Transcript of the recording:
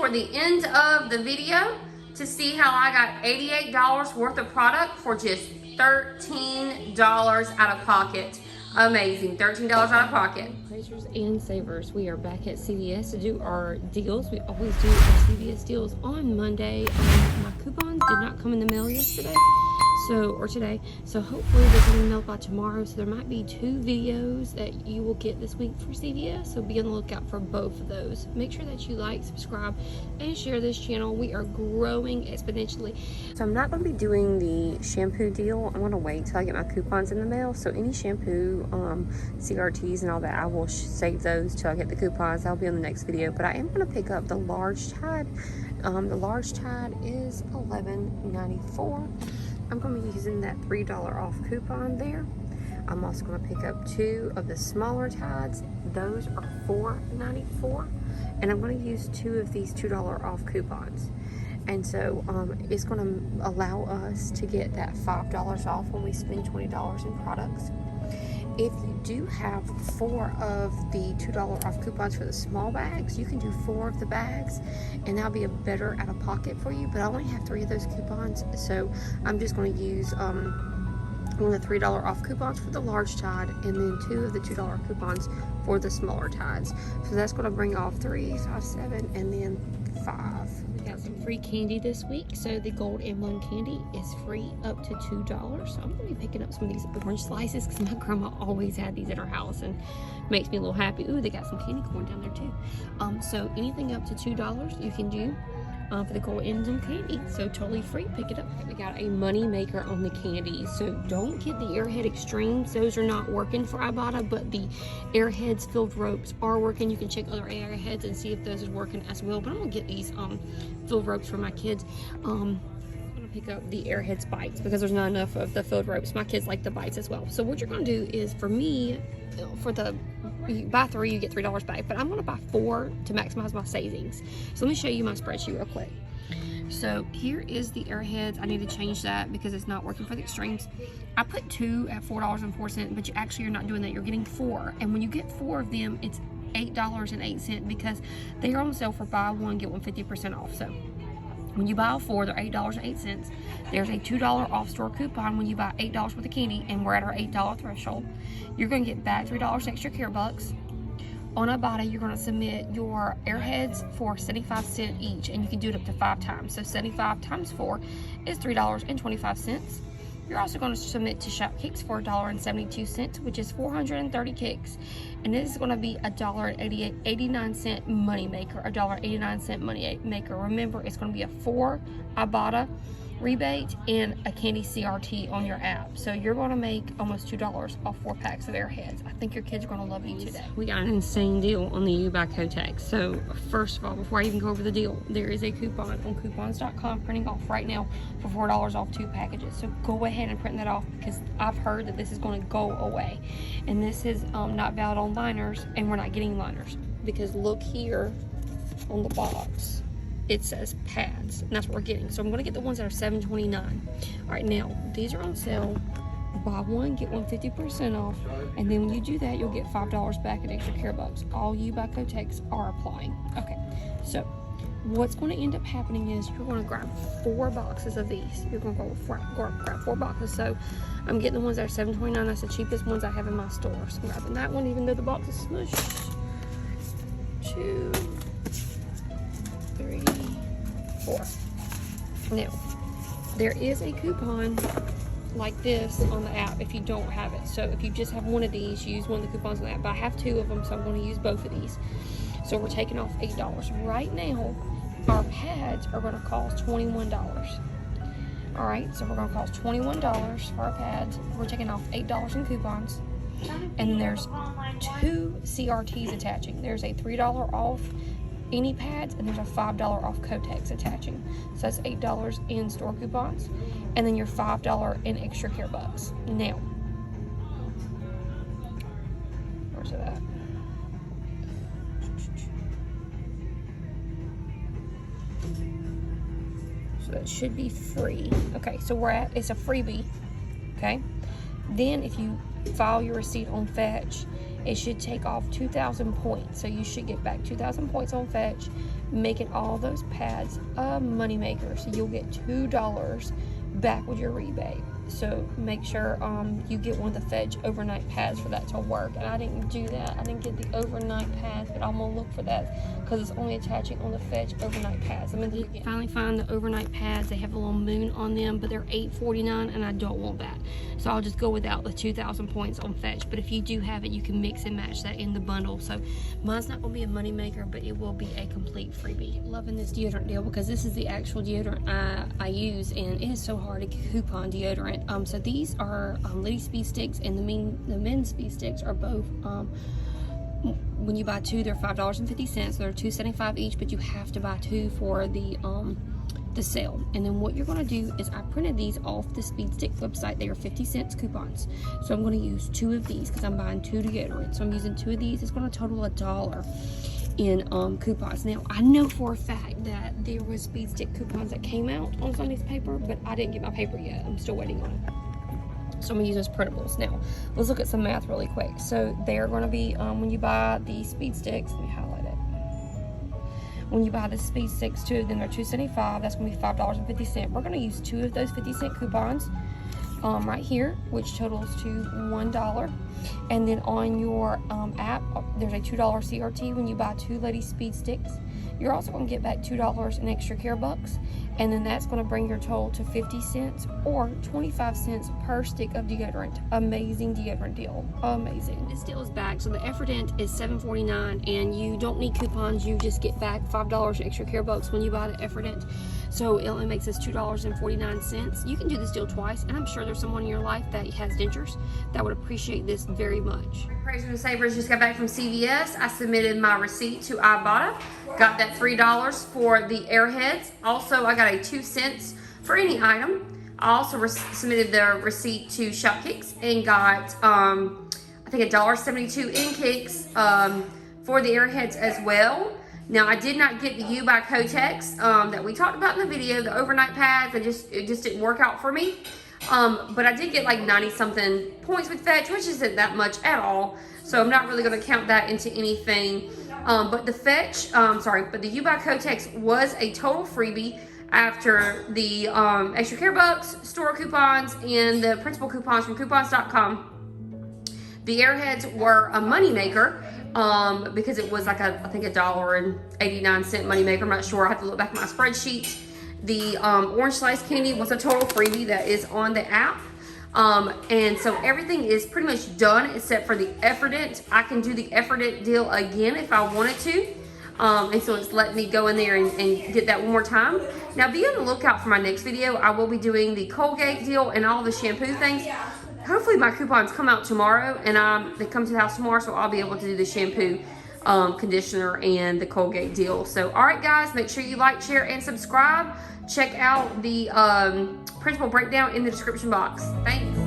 for the end of the video to see how I got $88 worth of product for just $13 out of pocket. Amazing, $13 out of pocket. Praisers and savers, we are back at CVS to do our deals. We always do our CVS deals on Monday. My coupons did not come in the mail yesterday. Or today, so hopefully they're going to mail by tomorrow. So there might be 2 videos that you will get this week for CVS, so be on the lookout for both of those. Make sure that you like, subscribe, and share this channel. We are growing exponentially. So I'm not going to be doing the shampoo deal. I'm going to wait till I get my coupons in the mail. So any shampoo, CRTs and all that, I will save those till I get the coupons. That'll be on the next video. But I am going to pick up the large Tide. The large Tide is $11.94. I'm going to be using that $3 off coupon there. I'm also going to pick up 2 of the smaller Tides. Those are $4.94. And I'm going to use 2 of these $2 off coupons. And so it's going to allow us to get that $5 off when we spend $20 in products. If you do have 4 of the $2 off coupons for the small bags, you can do 4 of the bags, and that'll be a better out of pocket for you. But I only have 3 of those coupons, so I'm just going to use one of the $3 off coupons for the large Tide, and then 2 of the $2 coupons for the smaller Tides. So that's going to bring off 3, 5, 7, and then 5. We got some free candy this week. So the gold M1 candy is free up to $2. So I'm going to be picking up some of these orange slices because my grandma always had these at her house and makes me a little happy. Ooh, they got some candy corn down there too. So anything up to $2 you can do for the gold M1 candy. So totally free. Pick it up. We got a money maker on the candy. So don't get the Airhead Extremes. Those are not working for IBOTTA, but the Airheads filled ropes are working. You can check other Airheads and see if those are working as well. But I'm gonna get these filled ropes for my kids. I'm gonna pick up the Airheads bites because there's not enough of the filled ropes. My kids like the bites as well. So what you're gonna do is, for me, you buy 3, you get $3 back, but I'm going to buy 4 to maximize my savings. So let me show you my spreadsheet real quick. So here is the Airheads. I need to change that because it's not working for the Extremes. I put 2 at $4.04, but you actually are not doing that. You're getting 4, and when you get 4 of them, it's $8.08 because they are on sale for buy 1 get 1 50% off. So when you buy 4, they're $8.08. There's a $2 off store coupon when you buy $8 worth of candy, and we're at our $8 threshold. You're going to get back $3 extra care bucks. On IBOTTA, you're going to submit your Airheads for 75 cents each, and you can do it up to 5 times. So 75 times 4 is $3.25. You're also going to submit to Shopkick for $1.72, which is 430 kicks. And this is going to be $1.89 money maker, $1.89 money maker. Remember, it's going to be a 4 IBOTTA rebate and a candy CRT on your app. So you're going to make almost $2 off 4 packs of Airheads. I think your kids are going to love you today. We got an insane deal on the U by Kotex. So first of all, before I even go over the deal, there is a coupon on coupons.com printing off right now for $4 off 2 packages. So go ahead and print that off because I've heard that this is going to go away. And this is not valid on liners, and we're not getting liners because look here on the box. It says pads, and that's what we're getting. So I'm going to get the ones that are $7.29. All right, now these are on sale. Buy 1 get 1 50% off, and then when you do that, you'll get $5 back in extra care bucks. All you by Kotex are applying. Okay, so what's going to end up happening is you're going to grab 4 boxes of these. You're going to grab 4 boxes. So I'm getting the ones that are $7.29. That's the cheapest ones I have in my store. So I'm grabbing that one, even though the box is smushed. 2, 3, 4. Now, there is a coupon like this on the app if you don't have it. So if you just have one of these, use one of the coupons on the app. But I have 2 of them, so I'm going to use both of these. So we're taking off $8. Right now, our pads are going to cost $21. All right, so we're going to cost $21 for our pads. We're taking off $8 in coupons. And then there's 2 CRTs attaching. There's a $3 off any pads, and there's a $5 off Kotex attaching. So that's $8 in store coupons, and then your $5 in extra care bucks. Now, where's it at? So that should be free. Okay, so we're at, it's a freebie. Okay, then if you file your receipt on Fetch, it should take off 2,000 points. So you should get back 2,000 points on Fetch, making all those pads a moneymaker. So you'll get $2 back with your rebate. So make sure you get one of the Fetch overnight pads for that to work. And I didn't do that. I didn't get the overnight pads, but I'm gonna look for that because it's only attaching on the Fetch overnight pads. I'm gonna finally find the overnight pads. They have a little moon on them, but they're $8.49, and I don't want that. So I'll just go without the 2,000 points on Fetch. But if you do have it, you can mix and match that in the bundle. So mine's not gonna be a moneymaker, but it will be a complete freebie. Loving this deodorant deal because this is the actual deodorant I use, and it is so hard to coupon deodorant. So these are Lady Speed Sticks, and the men's Speed Sticks are both, when you buy two, they're $5.50, so they're $2.75 each, but you have to buy two for the sale. And then what you're going to do is I printed these off the Speed Stick website. They are 50 cents coupons. So I'm going to use two of these because I'm buying two deodorants. So I'm using two of these. It's going to total $1 in coupons. Now I know for a fact that there was Speed Stick coupons that came out on Sunday's paper, but I didn't get my paper yet. I'm still waiting on it. So I'm gonna use those printables. Now let's look at some math really quick. So they're going to be when you buy the Speed Sticks, let me highlight it. When you buy the Speed Sticks, two of them are $2.75. That's going to be $5.50. We're going to use two of those 50-cent coupons right here, which totals to $1. And then on your app, there's a $2 CRT when you buy two Lady Speed Sticks. You're also going to get back $2 in extra care bucks, and then that's going to bring your total to 50 cents or 25 cents per stick of deodorant. Amazing deodorant deal. Amazing. This deal is back, so the Effordent is $7.49, and you don't need coupons. You just get back $5 extra care bucks when you buy the Effordent. So it only makes us $2.49. You can do this deal twice, and I'm sure there's someone in your life that has dentures that would appreciate this very much. Praisers and Savers just got back from CVS. I submitted my receipt to IBOTTA. Got that $3 for the Airheads. Also, I got a 2 cents for any item. I also submitted the receipt to Shopkick and got, I think, $1.72 in kicks for the Airheads as well. Now, I did not get the U by Kotex that we talked about in the video, the overnight pads. It just didn't work out for me. But I did get like 90-something points with Fetch, which isn't that much at all. So I'm not really going to count that into anything. But the Fetch, but the U by Kotex was a total freebie after the extra care bucks, store coupons, and the principal coupons from coupons.com. The Airheads were a moneymaker because it was like I think $1.89 moneymaker. I'm not sure. I have to look back at my spreadsheet. The orange slice candy was a total freebie that is on the app. And so everything is pretty much done except for the Effordent. I can do the Effordent deal again if I wanted to. And so it's letting me go in there and get that one more time. Now be on the lookout for my next video. I will be doing the Colgate deal and all the shampoo things. Hopefully my coupons come out tomorrow, and they come to the house tomorrow, so I'll be able to do the shampoo, conditioner, and the Colgate deal. So all right guys, make sure you like, share, and subscribe. Check out the principal breakdown in the description box. Thanks.